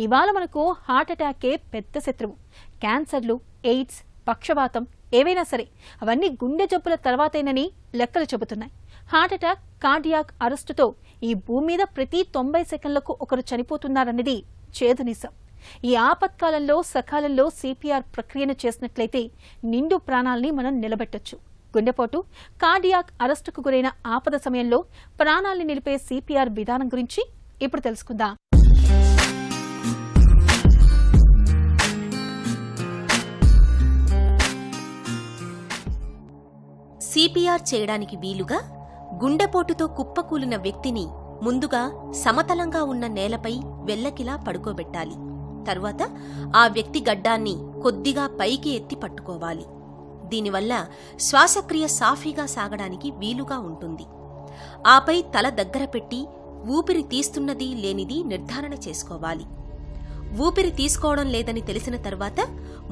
ఇవాళ మనకు హార్ట్ అటాకే పెద్ద శత్రువు. క్యాన్సర్లు, ఎయిడ్స్, పక్షవాతం ఏవైనా సరే అవన్నీ గుండె జబ్బుల తర్వాతేనని లెక్కలు చెబుతున్నాయి. హార్ట్ అటాక్, కార్డియాక్ అరెస్టుతో ఈ భూమి మీద ప్రతి 90 సెకండ్లకు ఒకరు చనిపోతున్నారన్నది చేదు నిజం. ఈ ఆపత్కాలంలో సకాలంలో సిపిఆర్ ప్రక్రియను చేసినట్లయితే నిండు ప్రాణాల్ని మనం నిలబెట్టొచ్చు. గుండెపోటు, కార్డియాక్ అరెస్టుకు గురైన ఆపద సమయంలో ప్రాణాల్ని నిలిపే సిపిఆర్ విధానం గురించి ఇప్పుడు తెలుసుకుందాం. సిపిఆర్ చేయడానికి వీలుగా గుండెపోటుతో కుప్పకూలిన వ్యక్తిని ముందుగా సమతలంగా ఉన్న నేలపై వెల్లకిలా పడుకోబెట్టాలి. తరువాత ఆ వ్యక్తి గడ్డాన్ని కొద్దిగా పైకి ఎత్తి పట్టుకోవాలి. దీనివల్ల శ్వాసక్రియ సాఫీగా సాగడానికి వీలుగా ఉంటుంది. ఆపై తల దగ్గర పెట్టి ఊపిరి తీస్తున్నది లేనిది నిర్ధారణ చేసుకోవాలి. ఊపిరి తీసుకోవడం లేదని తెలిసిన తర్వాత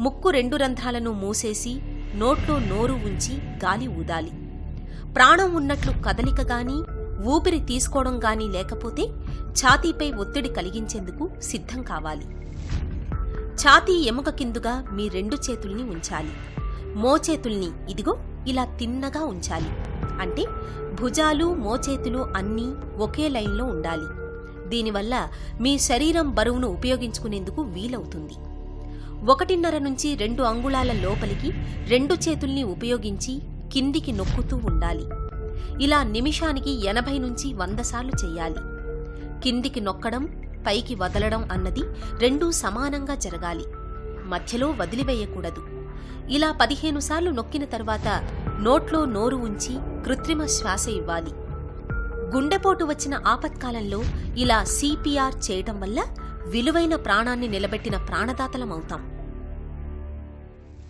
ముక్కు 2 రంధ్రాలను మూసేసి నోట్లో నోరు ఉంచి గాలి ఊదాలి. ప్రాణం ఉన్నట్లు కదలిక గాని ఊపిరి తీసుకోవడం గాని లేకపోతే ఛాతీపై ఒత్తిడి కలిగించేందుకు సిద్ధం కావాలి. ఛాతీ ఎముక కిందుగా మీ 2 చేతుల్ని ఉంచాలి. మోచేతుల్ని ఇదిగో ఇలా తిన్నగా ఉంచాలి. అంటే భుజాలు, మోచేతులు అన్నీ ఒకే లైన్లో ఉండాలి. దీనివల్ల మీ శరీరం బరువును ఉపయోగించుకునేందుకు వీలవుతుంది. 1.5 నుంచి 2 అంగుళాల లోపలికి 2 చేతుల్ని ఉపయోగించి కిందికి నొక్కుతూ ఉండాలి. ఇలా నిమిషానికి 80 నుంచి 100 సార్లు చెయ్యాలి. కిందికి నొక్కడం, పైకి వదలడం అన్నది 2 సమానంగా జరగాలి. మధ్యలో వదిలివేయకూడదు. ఇలా 15 సార్లు నొక్కిన తర్వాత నోట్లో నోరు ఉంచి కృత్రిమ శ్వాస ఇవ్వాలి. గుండెపోటు వచ్చిన ఆపత్కాలంలో ఇలా సిపిఆర్ చేయటం వల్ల విలువైన ప్రాణాన్ని నిలబెట్టిన ప్రాణదాతలమవుతాం.